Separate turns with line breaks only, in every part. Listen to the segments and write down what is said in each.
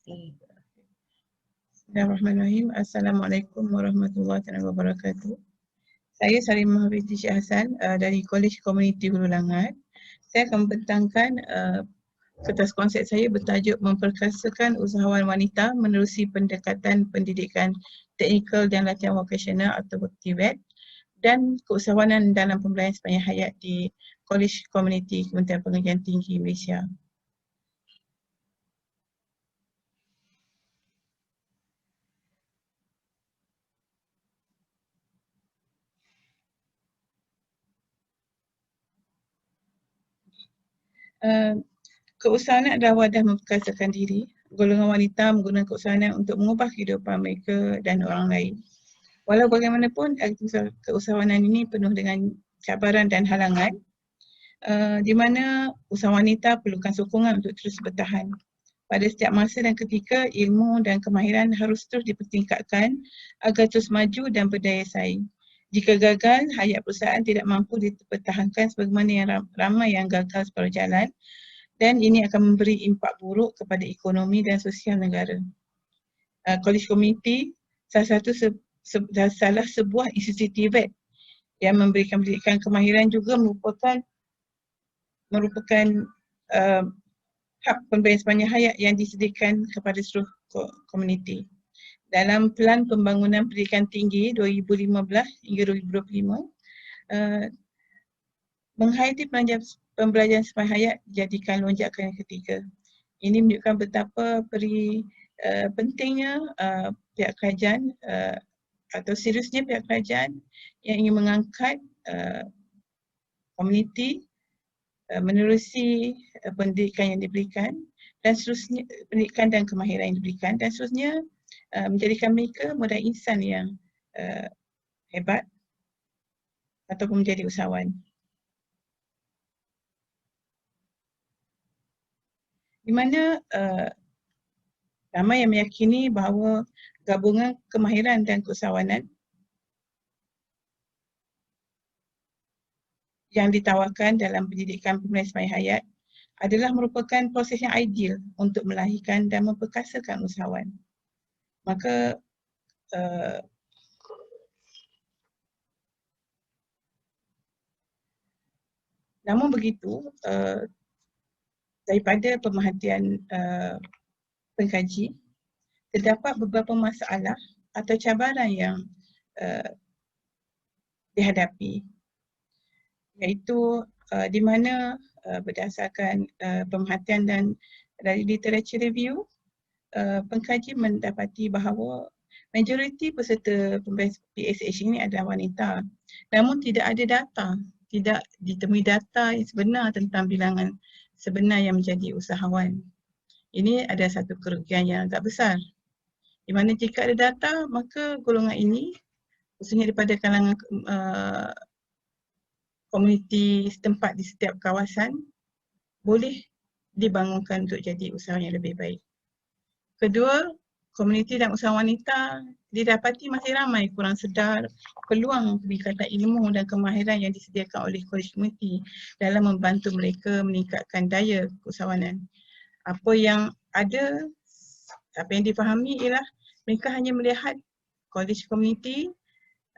Bismillahirrahmanirrahim. Assalamualaikum warahmatullahi wabarakatuh. Saya Salimah binti Syed Hassan dari Kolej Komuniti Hulu Langat. Saya akan membentangkan kertas konsep saya bertajuk memperkasakan usahawan wanita menerusi pendekatan pendidikan teknikal dan latihan vokasional atau TVET dan keusahawanan dalam pembelajaran sepanjang hayat di Kolej Komuniti Kementerian Pengajian Tinggi Malaysia. Keusahawanan adalah wadah memperkasakan diri. Golongan wanita menggunakan keusahawanan untuk mengubah kehidupan mereka dan orang lain. Walau bagaimanapun, keusahawanan ini penuh dengan cabaran dan halangan, di mana usaha wanita perlukan sokongan untuk terus bertahan. Pada setiap masa dan ketika, ilmu dan kemahiran harus terus dipertingkatkan agar terus maju dan berdaya saing. Jika gagal, hayat perusahaan tidak mampu dipertahankan sebagaimana yang ramai yang gagal separuh jalan, dan ini akan memberi impak buruk kepada ekonomi dan sosial negara. Kolej Komuniti salah sebuah institusi TVET yang memberikan pendidikan kemahiran juga merupakan hak pembelajaran sepanjang hayat yang disediakan kepada seluruh komuniti. Dalam Pelan Pembangunan Pendidikan Tinggi 2015 hingga 2025, menghayati pembelajaran sepanjang hayat jadikan lonjakan yang ketiga. Ini menunjukkan betapa pentingnya pihak kerajaan atau seriusnya pihak kerajaan yang ingin mengangkat komuniti menerusi pendidikan yang diberikan dan seterusnya, pendidikan dan kemahiran yang diberikan dan seterusnya menjadikan mereka modal insan yang hebat ataupun menjadi usahawan. Di mana ramai yang meyakini bahawa gabungan kemahiran dan keusahawanan yang ditawarkan dalam pendidikan pembelajaran sepanjang hayat adalah merupakan proses yang ideal untuk melahirkan dan memperkasakan usahawan. Maka namun begitu, daripada pemerhatian pengkaji, terdapat beberapa masalah atau cabaran yang dihadapi, iaitu di mana berdasarkan pemerhatian dan dari literature review, pengkaji mendapati bahawa majoriti peserta pembelajaran PSH ini adalah wanita. Namun tidak ada data, tidak ditemui data yang sebenar tentang bilangan sebenar yang menjadi usahawan. Ini ada satu kerugian yang agak besar. Di mana jika ada data, maka golongan ini, khususnya daripada kalangan komuniti setempat di setiap kawasan, boleh dibangunkan untuk jadi usahawan yang lebih baik. Kedua, komuniti dan usaha wanita didapati masih ramai kurang sedar peluang peningkatan ilmu dan kemahiran yang disediakan oleh kolej komuniti dalam membantu mereka meningkatkan daya keusahawanan. Apa yang difahami ialah mereka hanya melihat kolej komuniti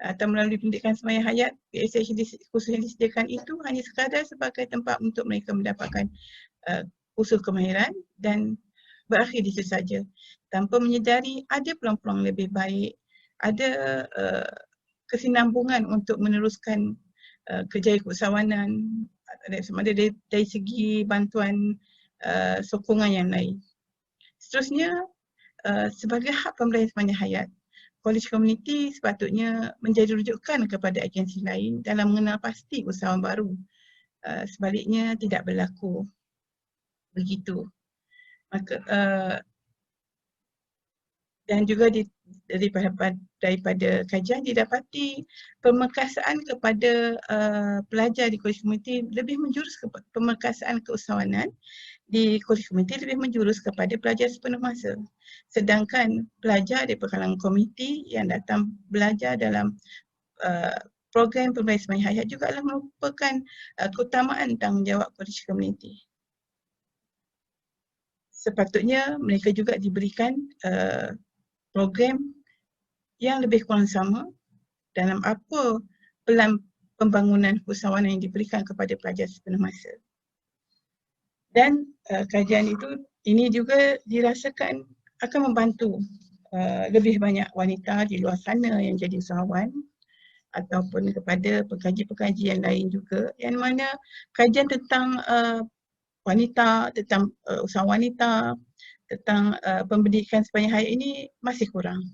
atau melalui pendidikan sepanjang hayat PSH khusus yang disediakan itu hanya sekadar sebagai tempat untuk mereka mendapatkan usul kemahiran dan berakhir di situ saja, tanpa menyedari ada peluang-peluang lebih baik, ada kesinambungan untuk meneruskan kerjaya keusahawanan sama ada dari segi bantuan sokongan yang lain. Seterusnya, sebagai hak pembelajaran sepanjang hayat, kolej komuniti sepatutnya menjadi rujukan kepada agensi lain dalam mengenal pasti usahawan baru. Sebaliknya tidak berlaku begitu. Maka dan juga daripada kajian didapati pemerkasaan kepada pelajar di kolej komuniti lebih menjurus kepada pemerkasaan keusahawanan di kolej komuniti lebih menjurus kepada pelajar sepenuh masa. Sedangkan pelajar di kalangan komuniti yang datang belajar dalam program pembelajaran sepanjang hayat juga adalah merupakan keutamaan tanggungjawab kolej komuniti. sepatutnya mereka juga diberikan program yang lebih kurang sama dalam apa pelan pembangunan usahawanan yang diberikan kepada pelajar sepenuh masa. Dan kajian ini juga dirasakan akan membantu lebih banyak wanita di luar sana yang jadi usahawan ataupun kepada pengkaji-pengkaji yang lain juga, yang mana kajian tentang wanita, tentang usaha wanita, tentang pendidikan sepanjang hayat ini masih kurang.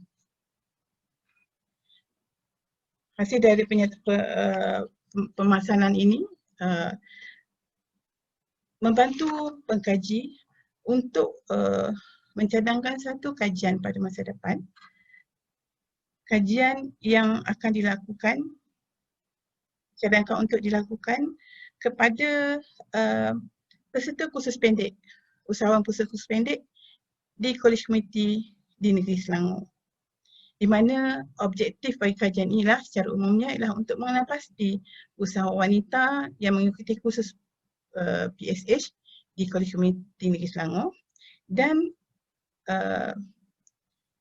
Hasil dari pemasanan ini membantu pengkaji untuk mencadangkan satu kajian pada masa depan. Kajian yang akan dilakukan, cadangkan untuk dilakukan kepada peserta kursus pendek, usahawan peserta kursus pendek di Kolej Komuniti di Negeri Selangor. Di mana objektif bagi kajian inilah secara umumnya ialah untuk mengenal pasti usaha wanita yang mengikuti kursus PSH di Kolej Komuniti Negeri Selangor, dan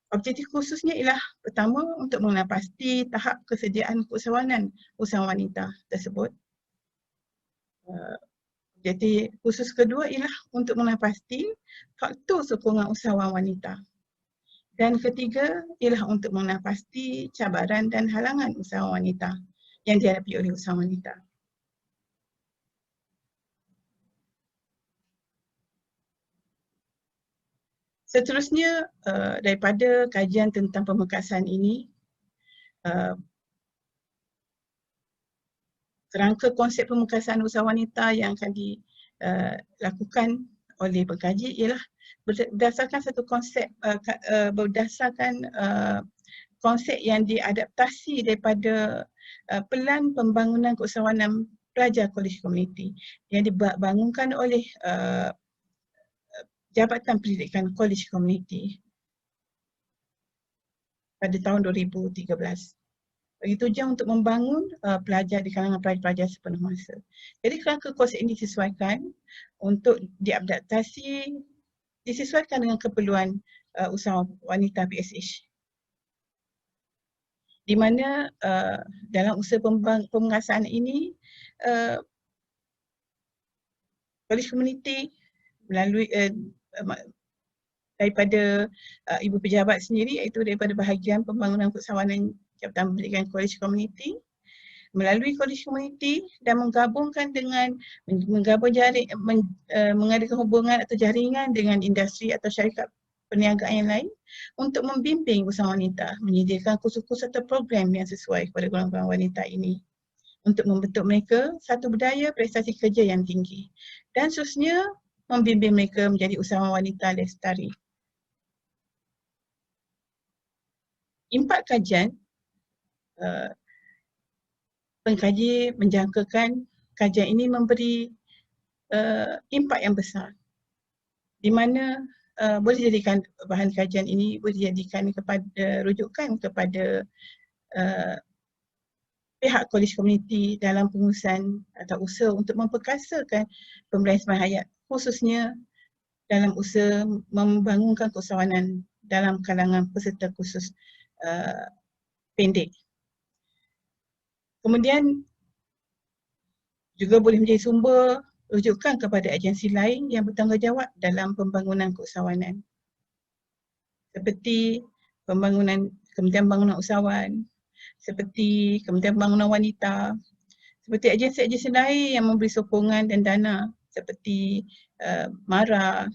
objektif khususnya ialah pertama untuk mengenal pasti tahap kesediaan keusahawanan usaha wanita tersebut. Objektif khusus kedua ialah untuk mengenal pasti faktor sokongan usahawan wanita. Dan ketiga ialah untuk mengenal pasti cabaran dan halangan usaha wanita yang dihadapi oleh usaha wanita. Seterusnya, daripada kajian tentang pemekasan ini, kerangka konsep pemekasan usaha wanita yang akan dilakukan oleh pengkaji ialah berdasarkan satu konsep, berdasarkan konsep yang diadaptasi daripada pelan pembangunan keusahawanan pelajar Kolej Komuniti yang dibangunkan oleh Jabatan Pendidikan Kolej Komuniti pada tahun 2013. Bagi tujuan untuk membangun pelajar di kalangan pelajar-pelajar sepenuh masa. Jadi kerangka konsep ini disesuaikan untuk disesuaikan dengan keperluan usaha wanita PSH. Di mana dalam usaha pengasaan ini, Kolej Komuniti melalui daripada Ibu Pejabat sendiri, iaitu daripada bahagian pembangunan keusahawanan Jabatan Pendidikan Kolej Komuniti, melalui Kolej Komuniti dan menggabungkan dengan mengadakan hubungan atau jaringan dengan industri atau syarikat perniagaan yang lain untuk membimbing usaha wanita, menyediakan kursus-kursus atau program yang sesuai kepada golongan wanita ini untuk membentuk mereka satu budaya prestasi kerja yang tinggi, dan seterusnya membimbing mereka menjadi usahawan wanita lestari. Impak kajian, pengkaji menjangkakan kajian ini memberi impak yang besar, di mana boleh dijadikan bahan kajian ini boleh dijadikan kepada rujukan kepada pihak Kolej Komuniti dalam pengurusan atau usaha untuk memperkasakan pembelajaran semasa hayat, khususnya dalam usaha membangunkan keusahawanan dalam kalangan peserta kursus pendek. Kemudian juga boleh menjadi sumber rujukan kepada agensi lain yang bertanggungjawab dalam pembangunan keusahawanan, seperti Kementerian Pembangunan Usahawan, seperti Kementerian Pembangunan Wanita, seperti agensi-agensi lain yang memberi sokongan dan dana seperti MARA,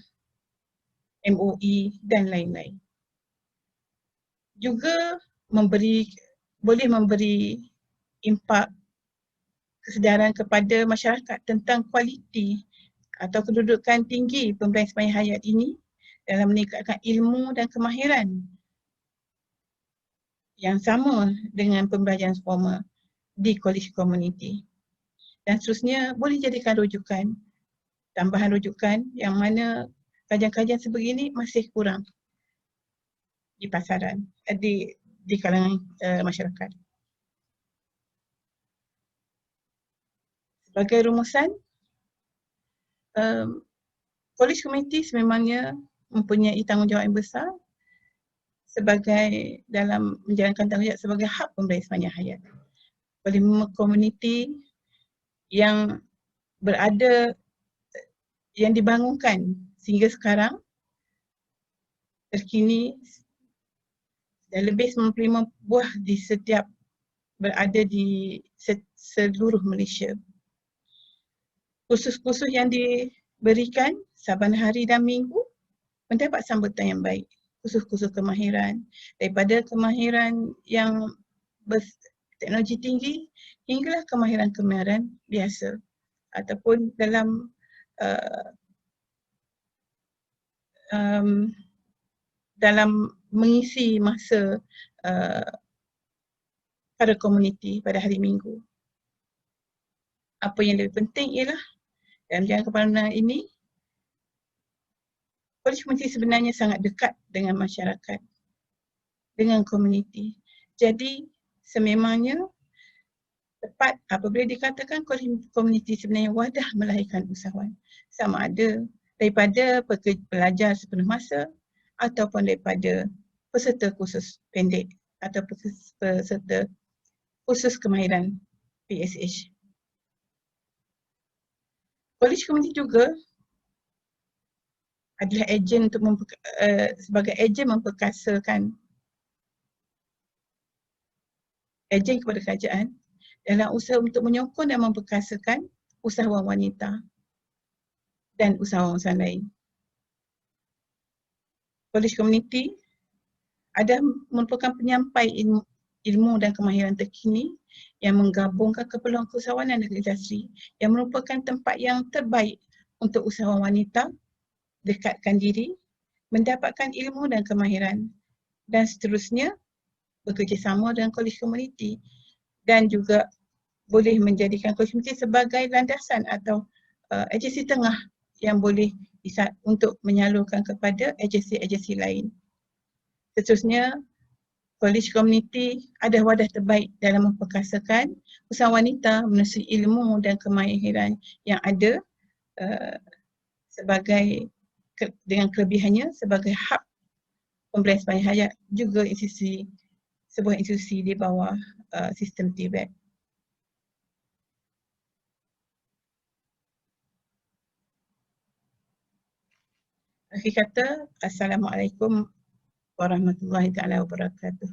MOE dan lain-lain. Juga boleh memberi impak kesedaran kepada masyarakat tentang kualiti atau kedudukan tinggi pembelajaran sepanjang hayat ini dalam meningkatkan ilmu dan kemahiran yang sama dengan pembelajaran formal di Kolej Komuniti. Dan seterusnya boleh jadikan rujukan, tambahan rujukan yang mana kajian-kajian sebegini masih kurang di pasaran, di kalangan masyarakat. Sebagai rumusan, Kolej Komuniti sememangnya mempunyai tanggungjawab yang besar sebagai dalam menjalankan tanggungjawab sebagai hak pemberi sepanjang hayat. Oleh komuniti yang berada, yang dibangunkan sehingga sekarang terkini dan lebih 95 buah di setiap berada di seluruh Malaysia. Kursus-kursus yang diberikan saban hari dan minggu mendapat sambutan yang baik. Kursus-kursus kemahiran, daripada kemahiran yang berteknologi tinggi hinggalah kemahiran-kemahiran biasa ataupun dalam dalam mengisi masa pada komuniti pada hari minggu. Apa yang lebih penting ialah dalam jangka pandang ini, polis komuniti sebenarnya sangat dekat dengan masyarakat, dengan komuniti. Jadi sememangnya tepat apabila dikatakan komuniti sebenarnya wadah melahirkan usahawan. Sama ada daripada pelajar sepenuh masa ataupun daripada peserta kursus pendek atau peserta kursus kemahiran PSH. Polis komuniti juga adalah ejen untuk sebagai ejen memperkasakan ejen kepada kerajaan dalam usaha untuk menyokong dan memperkasakan usahawan wanita dan usahawan-usahawan lain. Polis komuniti ada merupakan penyampai ilmu dan kemahiran terkini yang menggabungkan keperluan keusahawanan dan industri yang merupakan tempat yang terbaik untuk usahawan wanita dekatkan diri, mendapatkan ilmu dan kemahiran dan seterusnya bekerjasama dengan kolej komuniti dan juga boleh menjadikan kolej komuniti sebagai landasan atau agensi tengah yang boleh untuk menyalurkan kepada agensi-agensi lain. Seterusnya, kolej komuniti ada wadah terbaik dalam memperkasakan usahawan wanita menerusi ilmu dan kemahiran yang ada sebagai dengan kelebihannya sebagai hak pemberian sepanjang hayat, juga sebuah institusi di bawah sistem TVET. Akhir kata, Assalamualaikum warahmatullahi taala wabarakatuh.